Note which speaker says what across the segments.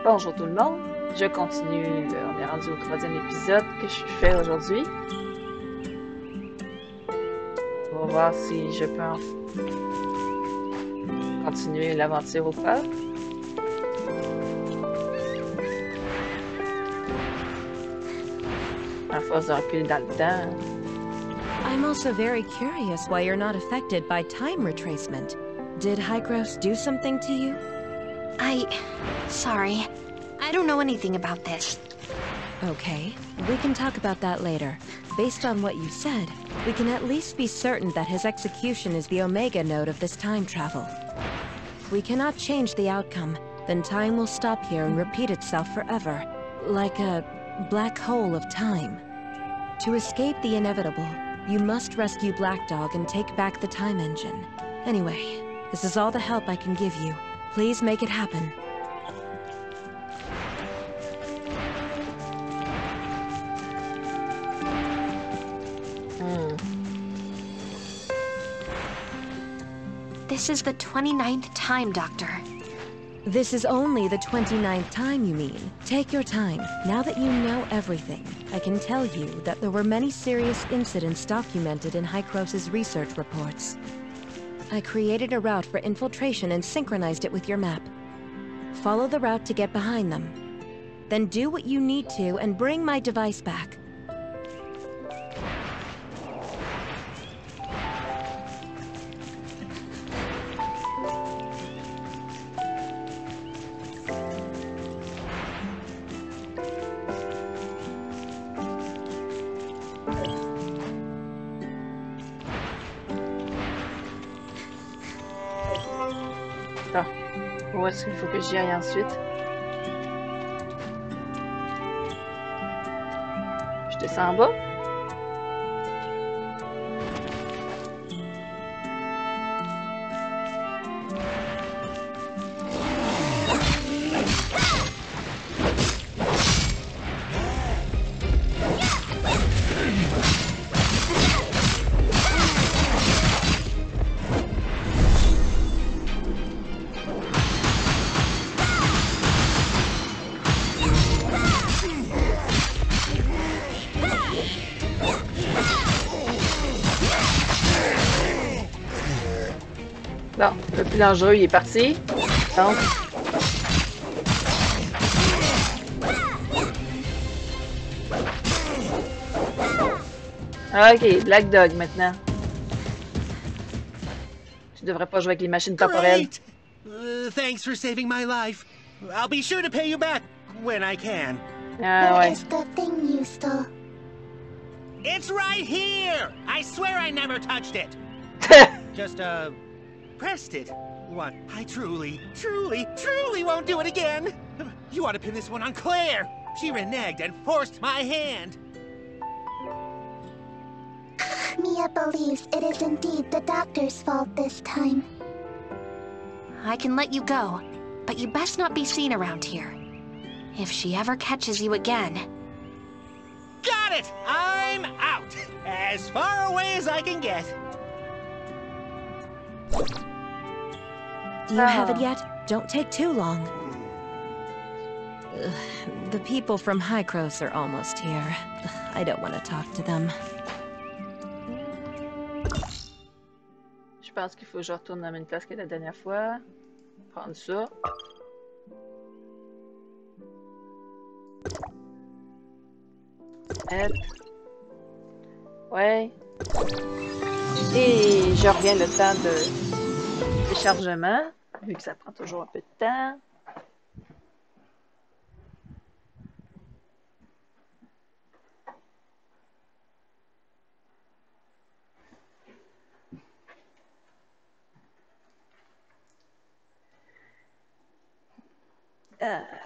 Speaker 1: Bonjour tout le monde, je continue, on est rendu au troisième épisode que je fais aujourd'hui. On va voir si je peux continuer l'aventure ou pas. À force de reculer dans le temps.
Speaker 2: I'm also very curious why you're not affected by time retracement. Did Hygros do something to you?
Speaker 3: Sorry. I don't know anything about this.
Speaker 2: Okay, we can talk about that later. Based on what you said, we can at least be certain that his execution is the Omega node of this time travel. If we cannot change the outcome, then time will stop here and repeat itself forever, like a black hole of time. To escape the inevitable, you must rescue Black Dog and take back the time engine. Anyway, this is all the help I can give you. Please make it happen.
Speaker 3: This is the 29th time, Doctor.
Speaker 2: This is only the 29th time, you mean? Take your time. Now that you know everything, I can tell you that there were many serious incidents documented in Hygros' research reports. I created a route for infiltration and synchronized it with your map. Follow the route to get behind them. Then do what you need to and bring my device back.
Speaker 1: Bon, où est-ce qu'il faut que j'y aille ensuite? Je descends en bas? Bon, le plus dangereux, il est parti. Donc. Ok, Black Dog maintenant. Tu devrais pas jouer avec les machines temporelles.
Speaker 4: Great! Thanks for saving my life. I'll be sure to pay you back when I can.
Speaker 1: Ah
Speaker 5: Where
Speaker 1: ouais.
Speaker 5: is the thing you stole?
Speaker 4: It's right here! I swear I never touched it. Just, pressed it. What? I truly won't do it again. You ought to pin this one on Claire. She reneged and forced my hand.
Speaker 5: Mia believes it is indeed the doctor's fault this time.
Speaker 3: I can let you go, but you best not be seen around here. If she ever catches you again...
Speaker 4: Got it! I'm out! As far away as I can get.
Speaker 2: Do you have it yet? Don't take too long. The people from Hygros are almost here. I don't want to talk to them.
Speaker 1: Je pense qu'il faut que je retourne dans la même place que la dernière fois. Prendre ça. Hop. Ouais. Et je reviens le temps de déchargement, vu que ça prend toujours un peu de temps.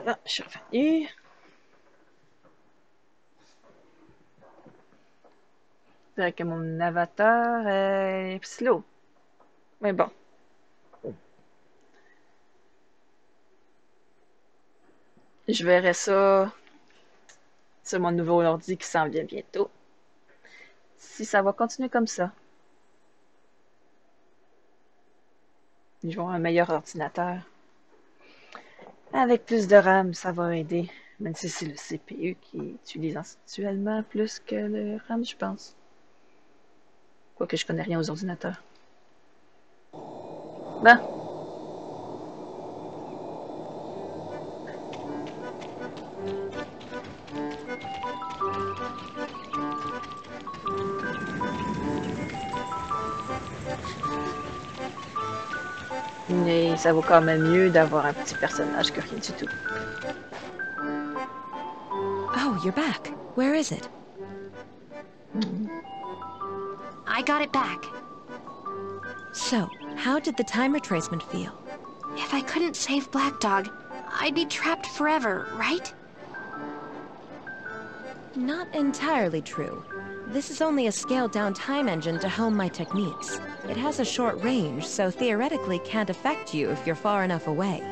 Speaker 1: Là, je suis revenue. C'est vrai que mon avatar est slow. Mais bon. Je verrai ça sur mon nouveau ordi qui s'en vient bientôt. Si ça va continuer comme ça. Ils vont avoir un meilleur ordinateur. Avec plus de RAM, ça va aider. Même si c'est le CPU qui utilise actuellement plus que le RAM, je pense. Quoique je connais rien aux ordinateurs. Bon. Mais ça vaut quand même mieux d'avoir un petit personnage que rien du tout.
Speaker 2: Oh, you're back. Where is it?
Speaker 3: I got it back.
Speaker 2: So, how did the time retracement feel?
Speaker 3: If I couldn't save Black Dog, I'd be trapped forever, right?
Speaker 2: Not entirely true. This is only a scaled-down time engine to hone my techniques. It has a short range, so theoretically can't affect you if you're far enough away.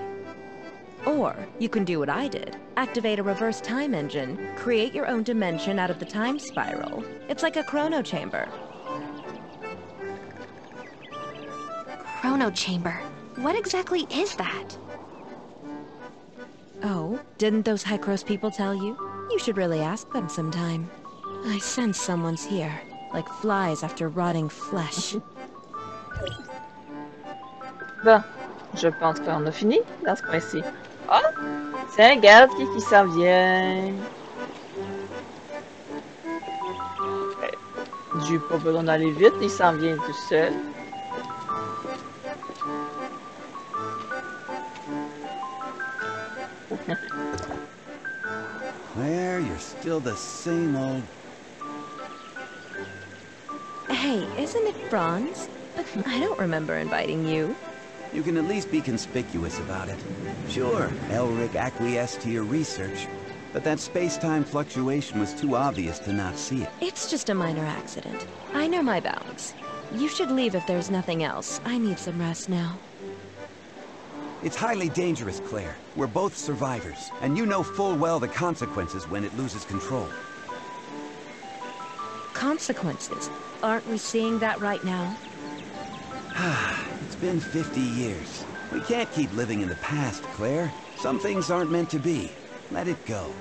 Speaker 2: Or, you can do what I did. Activate a reverse time engine, create your own dimension out of the time spiral. It's like a chrono chamber.
Speaker 3: Chrono Chamber. What exactly is that?
Speaker 2: Oh, didn't those Hycros people tell you? You should really ask them sometime. I sense someone's here, like flies after rotting flesh.
Speaker 1: Bon, je pense qu'on a fini dans ce coin-ci. Ah! Tiens, regarde qui s'en vient. J'ai pas besoin d'aller vite, il s'en vient tout seul.
Speaker 6: Claire, you're still the same old...
Speaker 2: Hey, isn't it Franz? But I don't remember inviting you.
Speaker 6: You can at least be conspicuous about it. Sure, Elric acquiesced to your research, but that space-time fluctuation was too obvious to not see it.
Speaker 2: It's just a minor accident. I know my bounds. You should leave if there's nothing else. I need some rest now.
Speaker 6: It's highly dangerous, Claire. We're both survivors, and you know full well the consequences when it loses control.
Speaker 2: Consequences? Aren't we seeing that right now?
Speaker 6: It's been 50 years. We can't keep living in the past, Claire. Some things aren't meant to be. Let it go.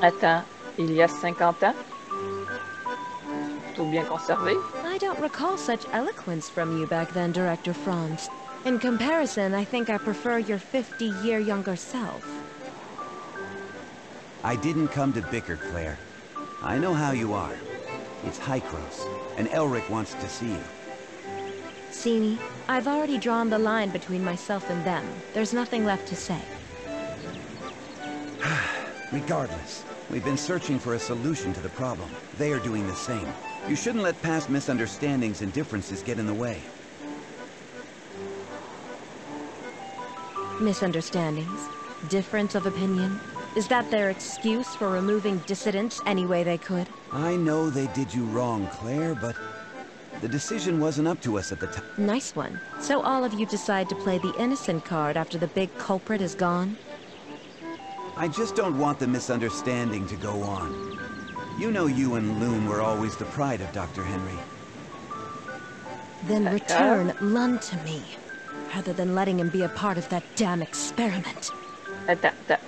Speaker 1: Attends, il y a 50 ans? Tout bien conservé?
Speaker 2: I don't recall such eloquence from you back then, Director Franz. In comparison, I think I prefer your 50-year younger self.
Speaker 6: I didn't come to bicker, Claire. I know how you are. It's Hycros, and Elric wants to see you.
Speaker 2: See me? I've already drawn the line between myself and them. There's nothing left to say.
Speaker 6: Regardless, we've been searching for a solution to the problem. They are doing the same. You shouldn't let past misunderstandings and differences get in the way.
Speaker 2: Misunderstandings? Difference of opinion? Is that their excuse for removing dissidents any way they could?
Speaker 6: I know they did you wrong, Claire, but the decision wasn't up to us at the time.
Speaker 2: Nice one. So all of you decide to play the innocent card after the big culprit is gone?
Speaker 6: I just don't want the misunderstanding to go on. You know you and Loon were always the pride of Dr. Henry.
Speaker 2: Then return Lund to me, rather than letting him be a part of that damn experiment.
Speaker 1: Attends.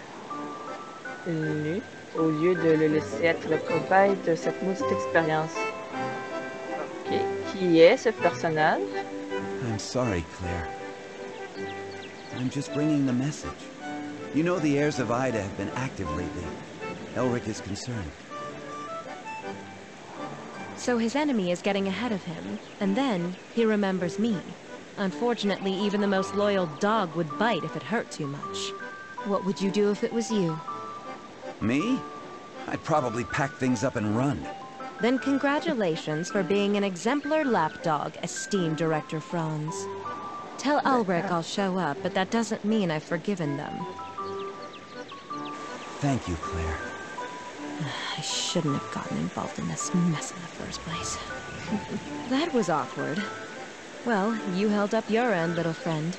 Speaker 1: Lui, au lieu de le laisser être le cobaye de cette maudite expérience. Ok, qui est ce personnage?
Speaker 6: I'm sorry, Claire. I'm just bringing the message. You know the heirs of Ida have been active lately. Elric is concerned.
Speaker 2: So his enemy is getting ahead of him, and then he remembers me. Unfortunately, even the most loyal dog would bite if it hurt too much. What would you do if it was you?
Speaker 6: Me? I'd probably pack things up and run.
Speaker 2: Then congratulations for being an exemplar lapdog, esteemed Director Franz. Tell Elric I'll show up, but that doesn't mean I've forgiven them.
Speaker 6: Thank you, Claire.
Speaker 2: I shouldn't have gotten involved in this mess in the first place. That was awkward. Well, you held up your end, little friend.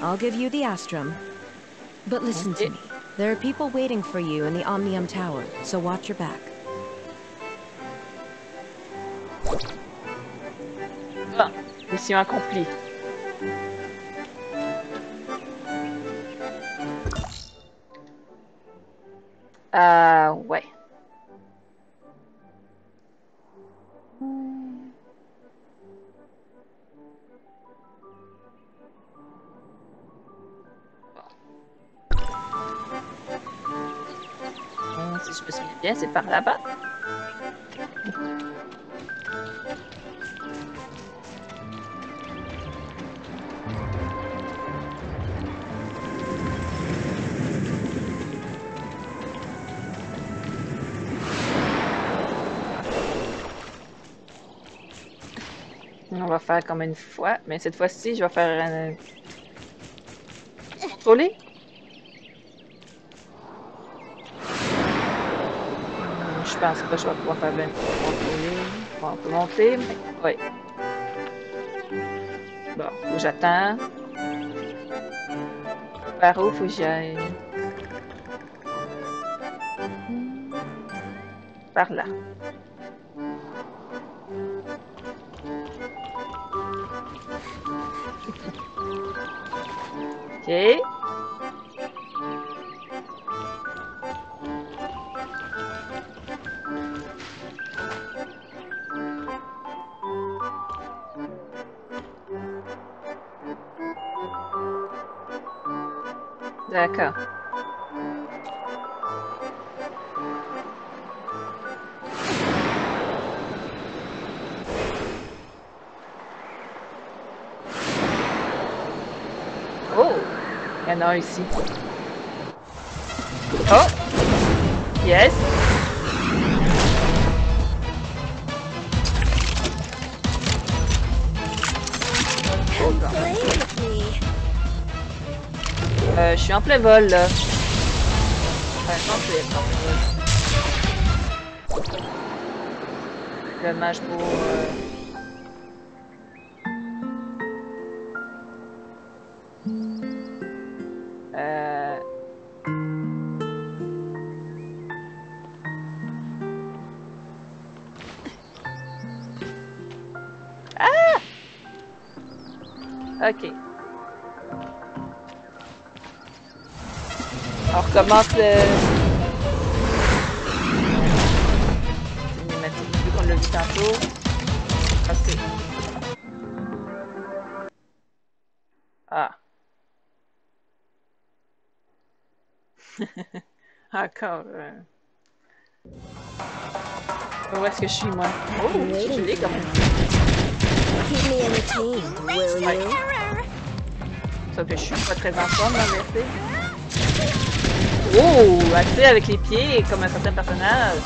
Speaker 2: I'll give you the Astrum. But listen to me. There are people waiting for you in the Omnium Tower, so watch your back.
Speaker 1: Bon, mission accomplie. Ouais. Si je me souviens bien, c'est par là-bas. On va faire comme une fois, mais cette fois-ci, je vais faire un... Contrôler? Je pense pas que je vais pouvoir faire 20 contrôler. Bon, on peut monter, mais... Oui. Bon, faut que j'attends. Par où faut que j'y aille? Par là. OK. D'accord. Oh! Il y en a un ici. Oh! Yes! Je suis en plein vol, là. Enfin, je pense que c'est en plein vol. Dommage pour... Ah! OK. On recommence le... cinématique, vu qu'on l'a vu tantôt. OK. Ah. Encore. Où est-ce que je suis, moi? Oh, je suis gelée quand même. Ouais. Sauf que je suis pas très en forme, en vérité. Oh! Assez avec les pieds, comme un certain personnage.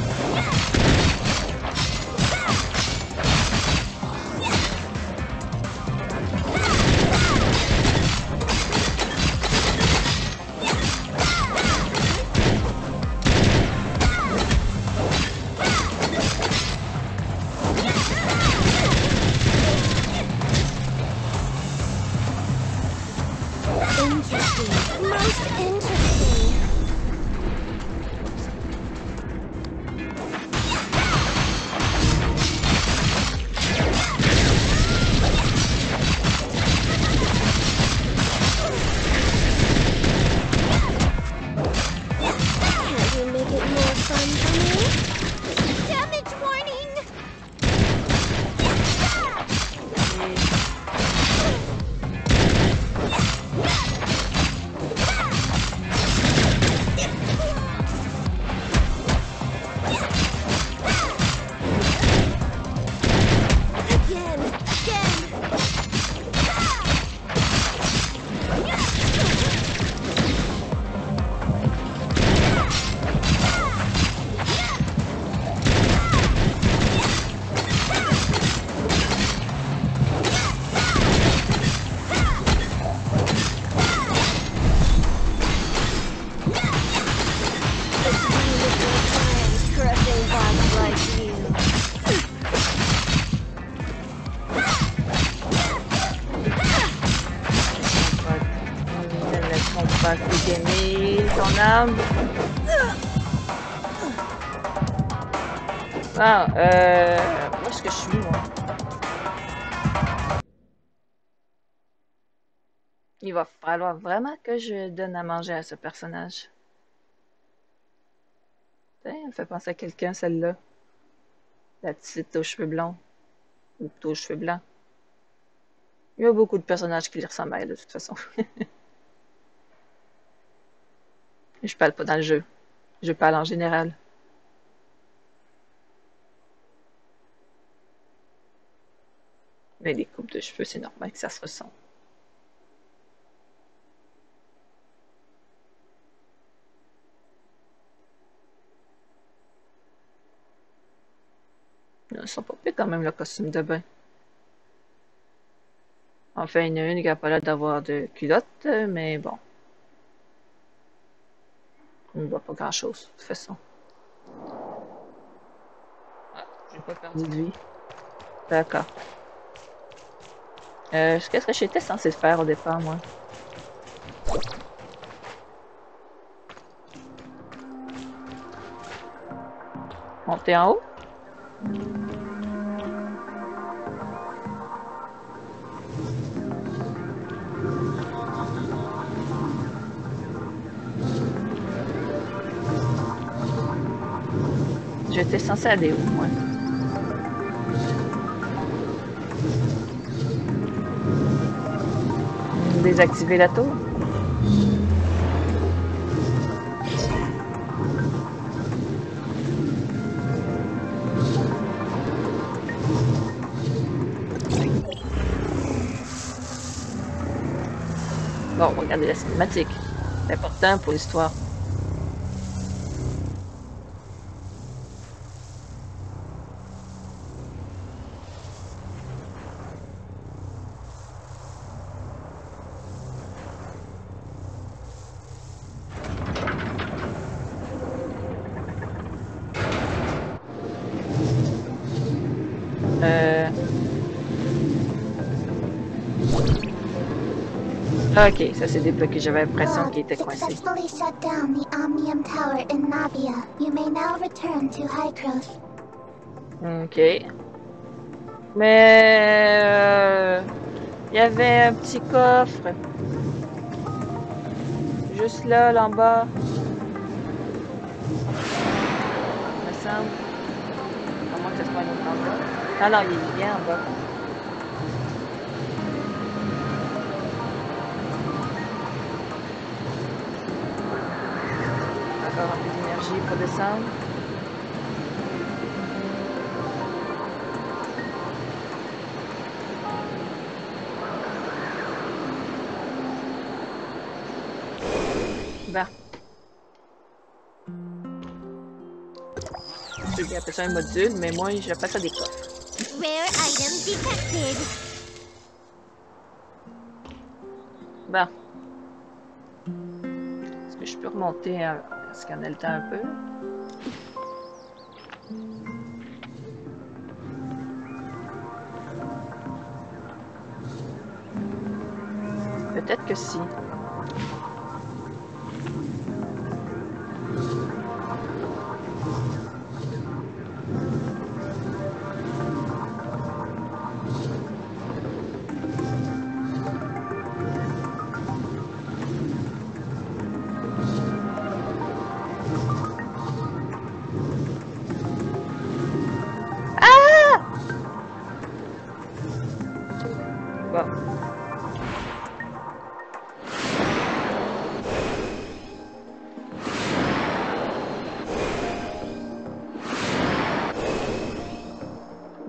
Speaker 1: Ah, où est-ce que je suis, moi? Il va falloir vraiment que je donne à manger à ce personnage. Elle me fait penser à quelqu'un, celle-là. La petite aux cheveux blonds. Ou plutôt aux cheveux blancs. Il y a beaucoup de personnages qui lui ressemblent à elle, de toute façon. Je parle pas dans le jeu. Je parle en général. Mais les coupes de cheveux, c'est normal que ça se ressemble. Ils sont pas pires quand même, le costume de bain. Enfin, il y en a une qui n'a pas l'air d'avoir de culotte, mais bon. On ne voit pas grand-chose, de toute façon. Ah, j'ai pas perdu de vie. D'accord. Qu'est-ce que j'étais censé faire au départ, moi? Monter en haut? J'étais censé aller où, moi? Désactiver la tour? Bon, regardez la cinématique. C'est important pour l'histoire. Ok, ça s'est débloqué. J'avais l'impression qu'il était coincé.
Speaker 5: Successfully shut down the Omnium Tower in Nabia. You may now return to Hydros.
Speaker 1: Ok. Mais il y avait un petit coffre. Juste là, en bas. Il me semble. À moins que ce soit un autre endroit. Ah non, il est bien en bas. Encore un peu d'énergie pour descendre. Bah. Ceux qui appellent ça un module, mais moi j'appelle ça des coffres.
Speaker 5: Rare item detected.
Speaker 1: Bon. Est-ce que je peux remonter à scanner le temps un peu? Peut-être que si.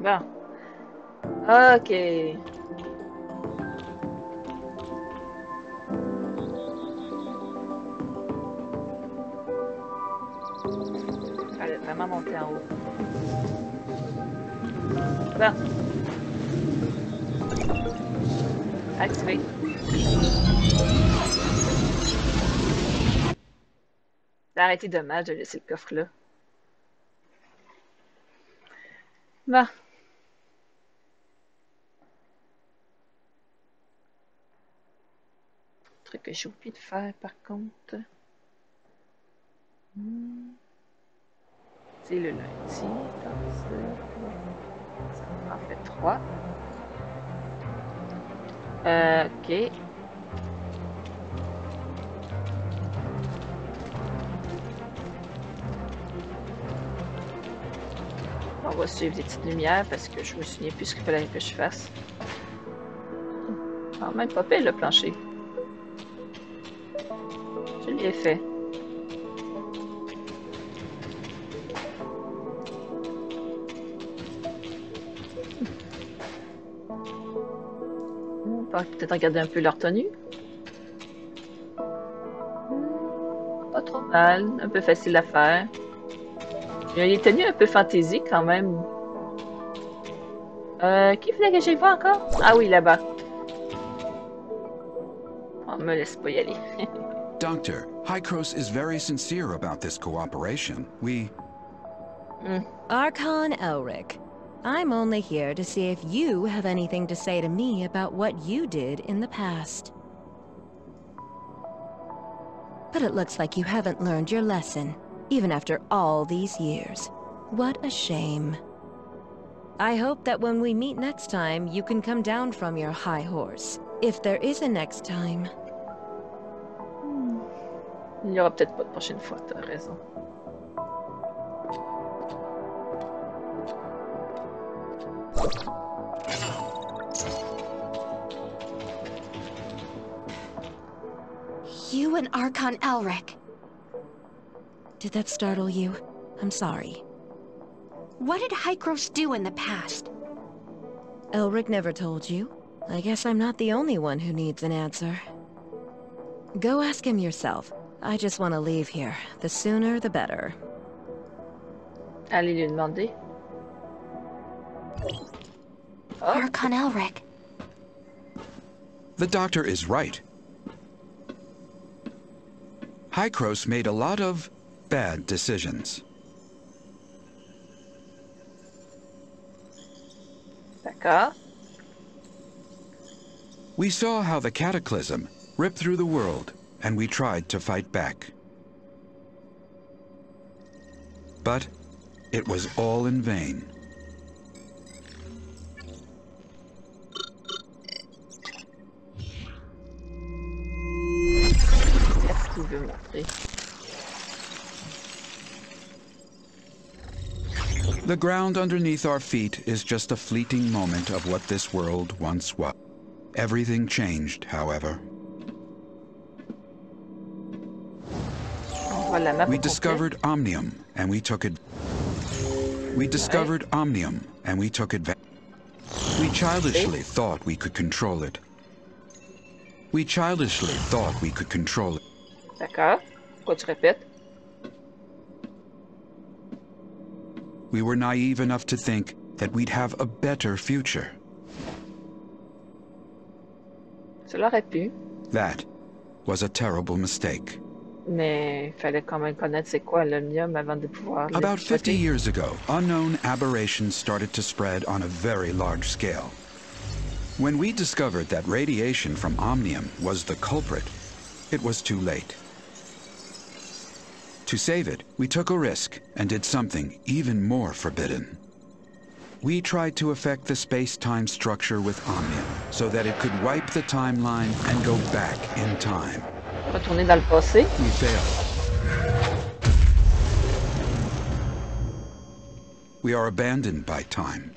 Speaker 1: Bon. Ok. Fallait vraiment monter en haut. Bon. Activé. Ça aurait été dommage de laisser le coffre là. Bon. Truc que j'ai oublié de faire par contre. C'est le lundi. Ça en fait 3. Ok. va suivre des petites lumières parce que je me souviens plus ce qu'il fallait que je fasse. Quand même pas pire le plancher. Je l'ai fait. On va peut-être regarder un peu leur tenue. Pas trop mal, un peu facile à faire. Il y a des tenues un peu fantasy quand même. Qui voulait que j'aille voir encore? Ah oui, là-bas. On me laisse pas y aller.
Speaker 7: Doctor, Hykros is very sincere about this cooperation.
Speaker 2: Archon Elric, I'm only here to see if you have anything to say to me about what you did in the past. But it looks like you haven't learned your lesson, even after all these years. What a shame. I hope that when we meet next time, you can come down from your high horse. If there is a next time.
Speaker 1: Il y aura peut-être pas de prochaine fois, t'as raison.
Speaker 3: You and Archon Elric.
Speaker 2: Did that startle you? I'm sorry.
Speaker 3: What did Hykros do in the past?
Speaker 2: Elric never told you. I guess I'm not the only one who needs an answer. Go ask him yourself. I just want to leave here. The sooner, the better.
Speaker 1: Allez lui demander. Oh.
Speaker 3: Archon Elric.
Speaker 7: The doctor is right. Hykros made a lot of bad decisions.
Speaker 1: D'accord.
Speaker 7: We saw how the cataclysm ripped through the world, and we tried to fight back. But it was all in vain.
Speaker 1: Qu'est-ce qu'il veut montrer?
Speaker 7: The ground underneath our feet is just a fleeting moment of what this world once was. Everything changed, however. We discovered Omnium, and we took it. We discovered Omnium, and we took advantage. We childishly thought we could control it. We childishly thought we could control it.
Speaker 1: D'accord. Pourquoi tu répètes?
Speaker 7: We were naive enough to think that we'd have a better future.
Speaker 1: Cela aurait pu.
Speaker 7: That was a terrible mistake.
Speaker 1: Mais il fallait quand même connaître c'est quoi l'omnium avant de pouvoir
Speaker 7: About 50
Speaker 1: l'exploiter.
Speaker 7: years ago, unknown aberrations started to spread on a very large scale. When we discovered that radiation from Omnium was the culprit, it was too late. To save it, we took a risk and did something even more forbidden. We tried to affect the space-time structure with Omnium so that it could wipe the timeline and go back in time.
Speaker 1: Retourner dans le passé.
Speaker 7: We failed. We are abandoned by time.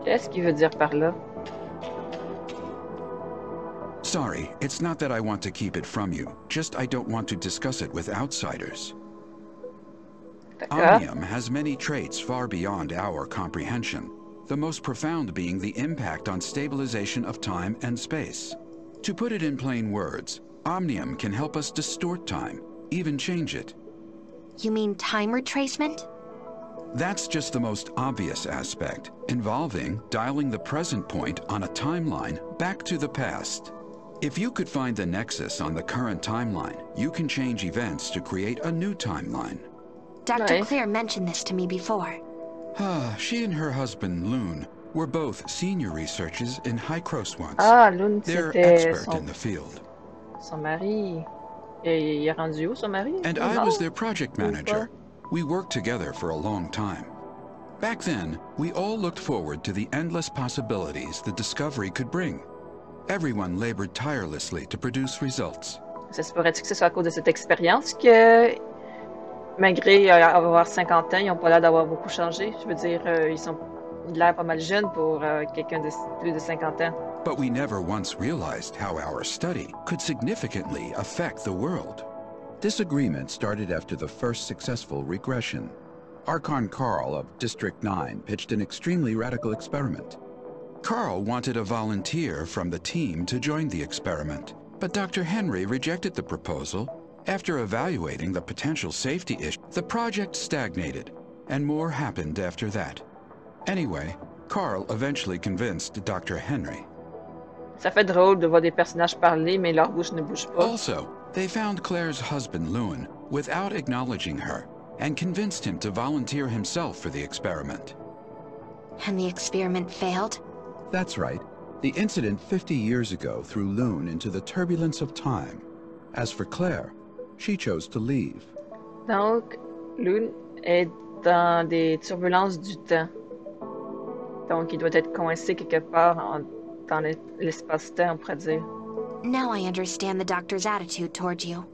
Speaker 1: Qu'est-ce qu'il veut dire par là?
Speaker 7: Sorry, it's not that I want to keep it from you. Just I don't want to discuss it with outsiders.
Speaker 1: D'accord.
Speaker 7: Omnium has many traits far beyond our comprehension, the most profound being the impact on stabilization of time and space. To put it in plain words, Omnium can help us distort time, even change it.
Speaker 3: You mean time retracement?
Speaker 7: That's just the most obvious aspect, involving dialing the present point on a timeline back to the past. If you could find the nexus on the current timeline, you can change events to create a new timeline.
Speaker 3: Dr.
Speaker 1: Nice.
Speaker 3: Claire mentioned this to me before.
Speaker 7: She and her husband, Loon, were both senior researchers in Hykros once.
Speaker 1: Ah, Lune,
Speaker 7: They're
Speaker 1: c'était
Speaker 7: expert in the field.
Speaker 1: son mari. Et il est rendu où, son mari?
Speaker 7: And
Speaker 1: Il est
Speaker 7: I was
Speaker 1: mort?
Speaker 7: their project
Speaker 1: Ou
Speaker 7: manager.
Speaker 1: pas?
Speaker 7: We worked together for a long time. Back then, we all looked forward to the endless possibilities the discovery could bring. Everyone labored tirelessly to produce results.
Speaker 1: Ça se pourrait-tu que ce soit à cause de cette expérience que, malgré avoir 50 ans, ils n'ont pas l'air d'avoir beaucoup changé? Je veux dire, ils ont l'air pas mal jeunes pour quelqu'un de plus de 50 ans.
Speaker 7: But we never once realized how our study could significantly affect the world. Disagreement started after the first successful regression. Archon Carl of District 9 pitched an extremely radical experiment. Carl wanted a volunteer from the team to join the experiment, but Dr. Henry rejected the proposal. After evaluating the potential safety issue, the project stagnated, and more happened after that. Anyway, Carl eventually convinced Dr. Henry.
Speaker 1: Ça fait drôle de voir des personnages parler, mais leur bouche ne bouge pas.
Speaker 7: Also, they found Claire's husband, Lewin, without acknowledging her, and convinced him to volunteer himself for the experiment.
Speaker 3: And the experiment failed?
Speaker 7: That's right. The incident 50 years ago threw Lune into the turbulence of time. As for Claire, she chose to leave.
Speaker 1: Donc, Lune est dans des turbulences du temps. Donc, il doit être coincé quelque part dans l'espace-temps, on pourrait dire.
Speaker 3: Now I understand the doctor's attitude toward you.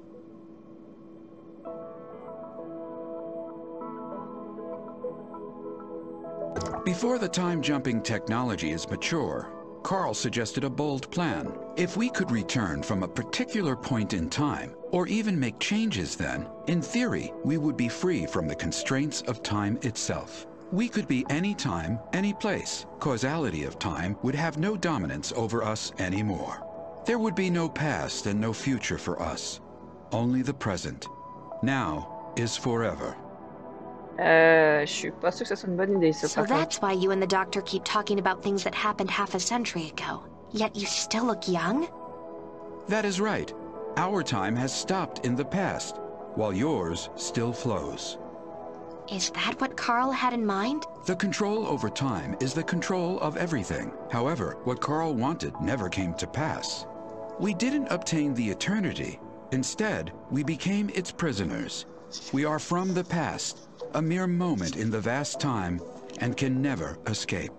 Speaker 7: Before the time-jumping technology is mature, Carl suggested a bold plan. If we could return from a particular point in time, or even make changes then, in theory, we would be free from the constraints of time itself. We could be any time, any place. Causality of time would have no dominance over us anymore. There would be no past and no future for us. Only the present. Now is forever.
Speaker 1: Je suis pas sûr que ce soit une bonne idée, ça.
Speaker 3: So that's why you and the doctor keep talking about things that happened half a century ago. Yet you still look young?
Speaker 7: That is right. Our time has stopped in the past, while yours still flows.
Speaker 3: Is that what Carl had in mind?
Speaker 7: The control over time is the control of everything. However, what Carl wanted never came to pass. We didn't obtain the eternity. Instead, we became its prisoners. We are from the past, a mere moment in the vast time, and can never escape.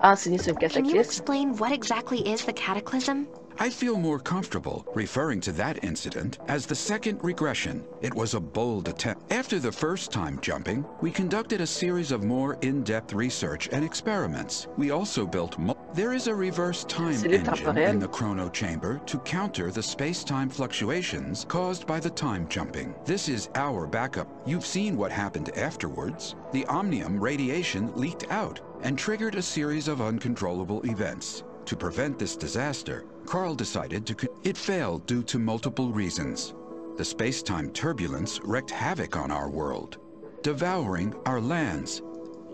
Speaker 1: Ah, c'est né sur le
Speaker 3: Can you
Speaker 1: cataclysme.
Speaker 3: explain what exactly is the cataclysm?
Speaker 7: I feel more comfortable referring to that incident as the second regression. It was a bold attempt. After the first time jumping, we conducted a series of more in-depth research and experiments. We also built There is a reverse time engine in the chrono chamber to counter the space-time fluctuations caused by the time jumping. This is our backup. You've seen what happened afterwards. The omnium radiation leaked out and triggered a series of uncontrollable events. To prevent this disaster, Carl decided to... It failed due to multiple reasons. The space-time turbulence wreaked havoc on our world, devouring our lands.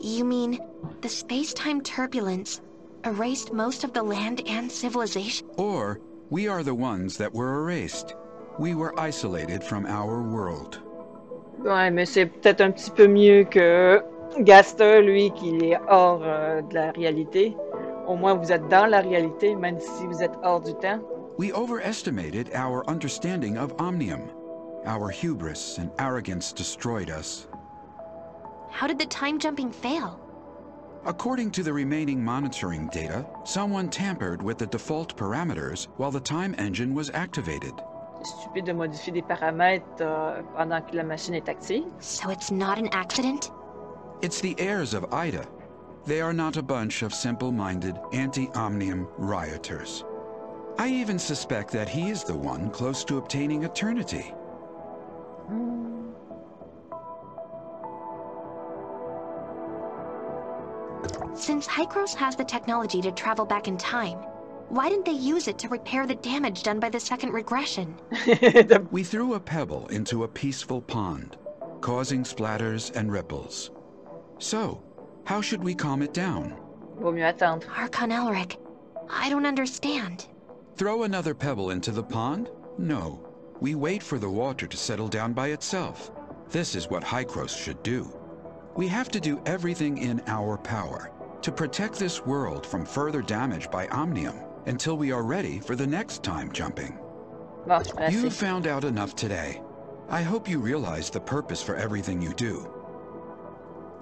Speaker 3: You mean the space-time turbulence erased most of the land and civilization?
Speaker 7: Or, we are the ones that were erased. We were isolated from our world.
Speaker 1: Ouais, mais c'est peut-être un petit peu mieux que Gaster, lui, qui est hors de la réalité. Au moins, vous êtes dans la réalité, même si vous êtes hors du temps.
Speaker 7: We overestimated our understanding of Omnium. Our hubris and arrogance destroyed us.
Speaker 3: How did the time jumping fail?
Speaker 7: According to the remaining monitoring data, someone tampered with the default parameters while the time engine was activated.
Speaker 1: C'est stupide de modifier des paramètres pendant que la machine est active.
Speaker 3: So it's not an accident?
Speaker 7: It's the heirs of Ida. They are not a bunch of simple-minded, anti-Omnium rioters. I even suspect that he is the one close to obtaining eternity.
Speaker 3: Since Hykros has the technology to travel back in time, why didn't they use it to repair the damage done by the second regression?
Speaker 7: We threw a pebble into a peaceful pond, causing splatters and ripples. So, how should we calm it down?
Speaker 1: Vaut mieux attendre.
Speaker 3: Archon Elric, I don't understand.
Speaker 7: Throw another pebble into the pond? No. We wait for the water to settle down by itself. This is what Hykros should do. We have to do everything in our power to protect this world from further damage by Omnium until we are ready for the next time jumping.
Speaker 1: Bon, c'est pas
Speaker 7: You
Speaker 1: assez.
Speaker 7: found out enough today. I hope you realize the purpose for everything you do.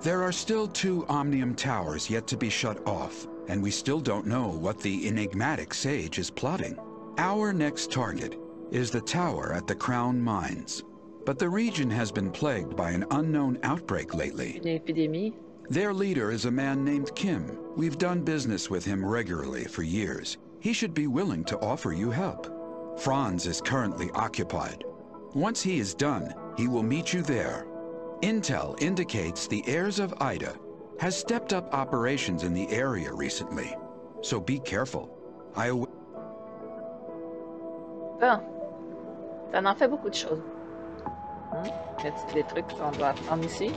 Speaker 7: There are still 2 Omnium towers yet to be shut off, and we still don't know what the enigmatic sage is plotting. Our next target is the tower at the Crown Mines. But the region has been plagued by an unknown outbreak lately.
Speaker 1: Une épidémie.
Speaker 7: Their leader is a man named Kim. We've done business with him regularly for years. He should be willing to offer you help. Franz is currently occupied. Once he is done, he will meet you there. Intel indicates the heirs of Ida has stepped up operations in the area recently. So be careful.
Speaker 1: Bon. Ça en fait beaucoup de choses. Y a-t-il des trucs qu'on doit apprendre ici?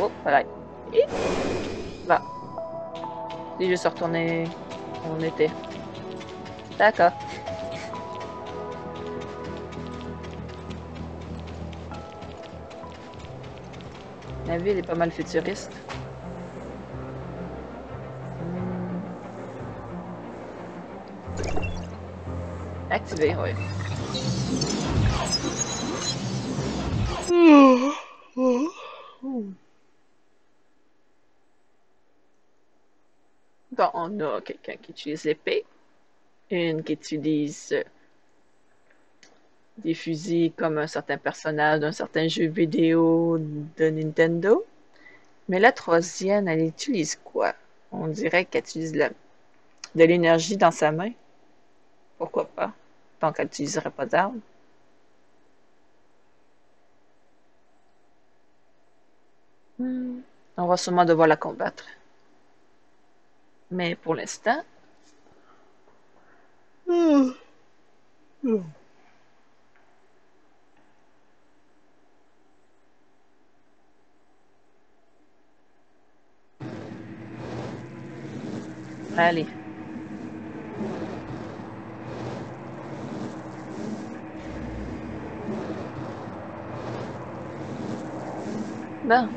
Speaker 1: Oh, voilà. Bah. Si je suis retourné où on était. D'accord. La ville est pas mal futuriste. Activé, oui. Bon, on a quelqu'un qui utilise l'épée. Une qui utilise des fusils comme un certain personnage d'un certain jeu vidéo de Nintendo. Mais la troisième, elle utilise quoi? On dirait qu'elle utilise de l'énergie dans sa main. Pourquoi pas? Donc, elle n'utiliserait pas d'armes. On va sûrement devoir la combattre. Mais pour l'instant... Allez. Bon.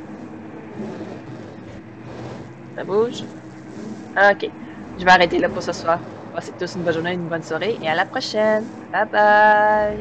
Speaker 1: Ça bouge. Ok. Je vais arrêter là pour ce soir. Passez tous une bonne journée, une bonne soirée et à la prochaine. Bye bye.